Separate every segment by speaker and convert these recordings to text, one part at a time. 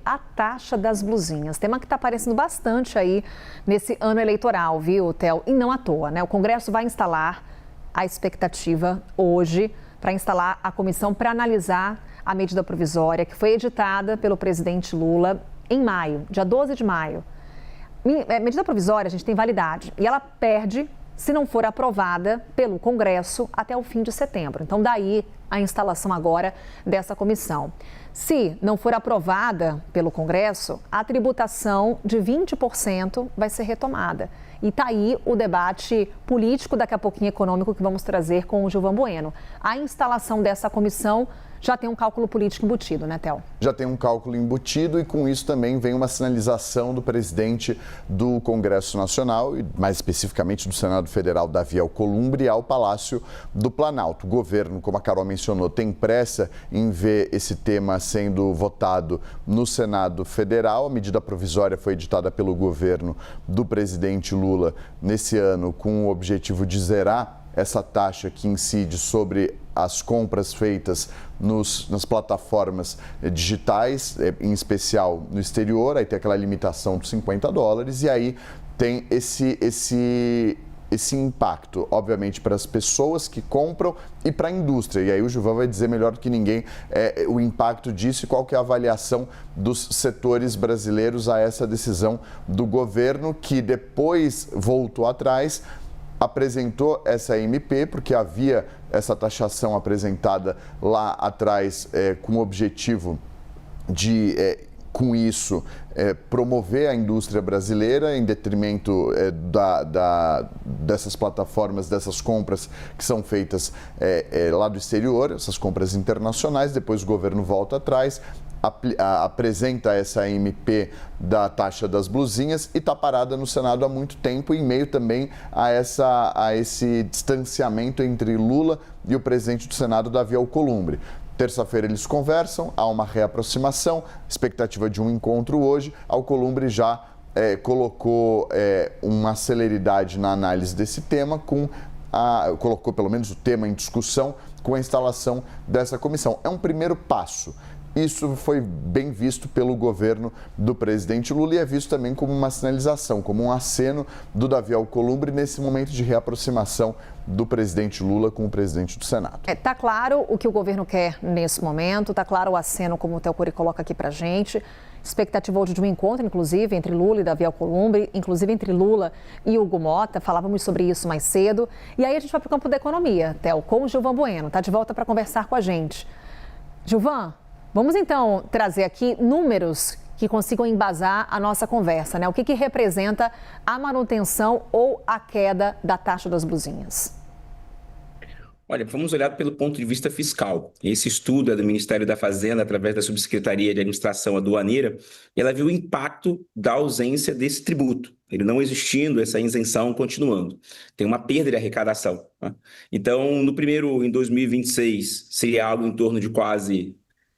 Speaker 1: a taxa das blusinhas. Tema que está aparecendo bastante aí nesse ano eleitoral, viu, Theo? E não à toa, né? O Congresso vai instalar a expectativa hoje para instalar a comissão para analisar a medida provisória que foi editada pelo presidente Lula em maio, dia 12 de maio. Medida provisória, a gente tem validade e ela perde se não for aprovada pelo Congresso até o fim de setembro. Então, daí a instalação agora dessa comissão. Se não for aprovada pelo Congresso, a tributação de 20% vai ser retomada. E está aí o debate político, daqui a pouquinho econômico, que vamos trazer com o Gilvan Bueno. A instalação dessa comissão já tem um cálculo político embutido, né, Theo?
Speaker 2: Já tem um cálculo embutido e com isso também vem uma sinalização do presidente do Congresso Nacional e mais especificamente do Senado Federal, Davi Alcolumbre, ao Palácio do Planalto. O governo, como a Carol mencionou, tem pressa em ver esse tema sendo votado no Senado Federal. A medida provisória foi editada pelo governo do presidente Lula nesse ano com o objetivo de zerar essa taxa que incide sobre as compras feitas nas plataformas digitais, em especial no exterior. Aí tem aquela limitação dos $50 e aí tem esse impacto, obviamente, para as pessoas que compram e para a indústria. E aí o Gilvan vai dizer melhor do que ninguém o impacto disso e qual que é a avaliação dos setores brasileiros a essa decisão do governo, que depois voltou atrás, apresentou essa MP, porque havia essa taxação apresentada lá atrás com o objetivo de, com isso, promover a indústria brasileira em detrimento dessas plataformas, dessas compras que são feitas lá do exterior, essas compras internacionais. Depois o governo volta atrás, apresenta essa MP da taxa das blusinhas e está parada no Senado há muito tempo, em meio também a esse distanciamento entre Lula e o presidente do Senado, Davi Alcolumbre. Terça-feira eles conversam, há uma reaproximação, expectativa de um encontro hoje. Alcolumbre já colocou uma celeridade na análise desse tema, colocou pelo menos o tema em discussão com a instalação dessa comissão. É um primeiro passo. Isso foi bem visto pelo governo do presidente Lula e é visto também como uma sinalização, como um aceno do Davi Alcolumbre nesse momento de reaproximação do presidente Lula com o presidente do Senado.
Speaker 1: Está claro o que o governo quer nesse momento, está claro o aceno, como o Theo Curi coloca aqui para a gente. Expectativa hoje de um encontro, inclusive, entre Lula e Davi Alcolumbre, inclusive entre Lula e Hugo Motta. Falávamos sobre isso mais cedo. E aí a gente vai para o campo da economia, Theo, com o Gilvan Bueno. Está de volta para conversar com a gente. Gilvan, vamos então trazer aqui números que consigam embasar a nossa conversa, né? O que representa a manutenção ou a queda da taxa das blusinhas?
Speaker 3: Olha, vamos olhar pelo ponto de vista fiscal. Esse estudo é do Ministério da Fazenda, através da Subsecretaria de Administração Aduaneira, e ela viu o impacto da ausência desse tributo, ele não existindo, essa isenção continuando. Tem uma perda de arrecadação, né? Então, em 2026, seria algo em torno de quase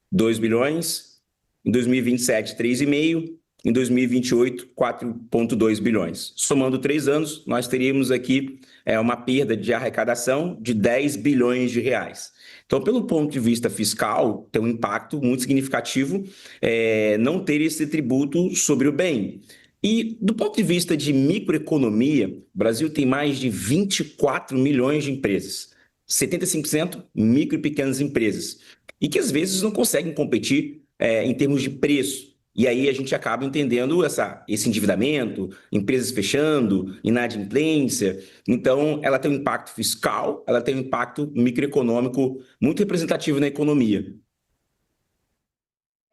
Speaker 3: 2 bilhões, em 2027, 3,5, em 2028, 4,2 bilhões. Somando 3 anos, nós teríamos aqui uma perda de arrecadação de 10 bilhões de reais. Então, pelo ponto de vista fiscal, tem um impacto muito significativo não ter esse tributo sobre o bem. E do ponto de vista de microeconomia, o Brasil tem mais de 24 milhões de empresas, 75% micro e pequenas empresas, e que às vezes não conseguem competir em termos de preço. E aí a gente acaba entendendo esse endividamento, empresas fechando, inadimplência. Então, ela tem um impacto fiscal, ela tem um impacto microeconômico muito representativo na economia.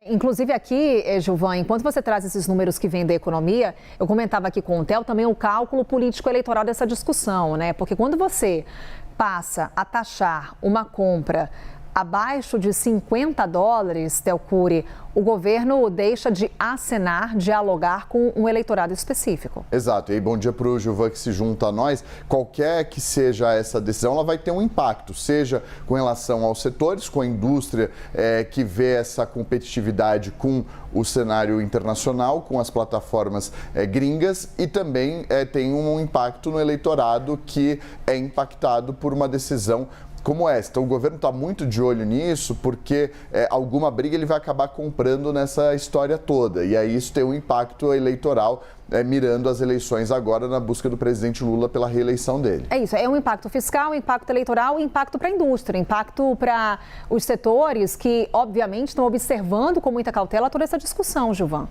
Speaker 1: Inclusive aqui, Gilvan, enquanto você traz esses números que vêm da economia, eu comentava aqui com o Theo também o cálculo político-eleitoral dessa discussão, né? Porque quando você passa a taxar uma compra abaixo de $50, Theo Curi, o governo deixa de acenar, dialogar com um eleitorado específico.
Speaker 2: Exato. E aí, bom dia para o Gilvan que se junta a nós. Qualquer que seja essa decisão, ela vai ter um impacto, seja com relação aos setores, com a indústria que vê essa competitividade com o cenário internacional, com as plataformas gringas, e também tem um impacto no eleitorado que é impactado por uma decisão como essa. Então, o governo está muito de olho nisso, porque alguma briga ele vai acabar comprando nessa história toda. E aí isso tem um impacto eleitoral, mirando as eleições agora na busca do presidente Lula pela reeleição dele.
Speaker 1: É isso, é um impacto fiscal, um impacto eleitoral, um impacto para a indústria, impacto para os setores que, obviamente, estão observando com muita cautela toda essa discussão, Gilvan.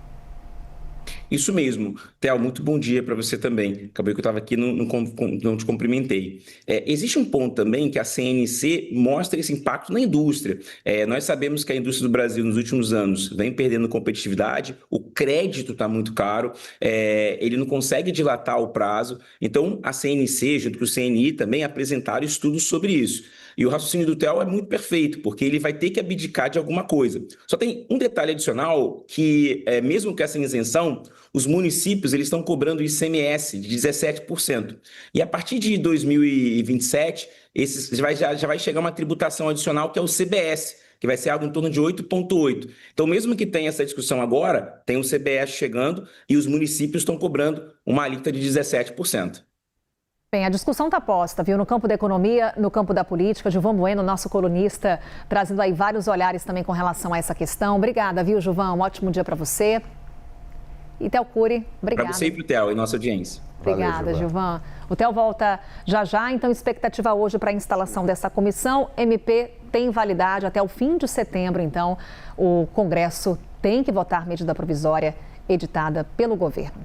Speaker 3: Isso mesmo. Theo, muito bom dia para você também. Acabei que eu estava aqui, não te cumprimentei. Existe um ponto também que a CNC mostra esse impacto na indústria. Nós sabemos que a indústria do Brasil, nos últimos anos, vem perdendo competitividade, o crédito está muito caro, ele não consegue dilatar o prazo. Então, a CNC, junto com o CNI, também apresentaram estudos sobre isso. E o raciocínio do Theo é muito perfeito, porque ele vai ter que abdicar de alguma coisa. Só tem um detalhe adicional que, mesmo com essa isenção, os municípios eles estão cobrando ICMS de 17%. E a partir de 2027, já vai chegar uma tributação adicional que é o CBS, que vai ser algo em torno de 8,8%. Então, mesmo que tenha essa discussão agora, tem o CBS chegando e os municípios estão cobrando uma alíquota de 17%.
Speaker 1: Bem, a discussão está posta, viu? No campo da economia, no campo da política. Gilvan Bueno, nosso colunista, trazendo aí vários olhares também com relação a essa questão. Obrigada, viu, Gilvan? Um ótimo dia para você. E Theo Cury, obrigada.
Speaker 3: Para você e para o Theo e nossa audiência.
Speaker 1: Obrigada, valeu, Gilvan. O Theo volta já, então expectativa hoje para a instalação dessa comissão. MP tem validade até o fim de setembro, então o Congresso tem que votar medida provisória editada pelo governo.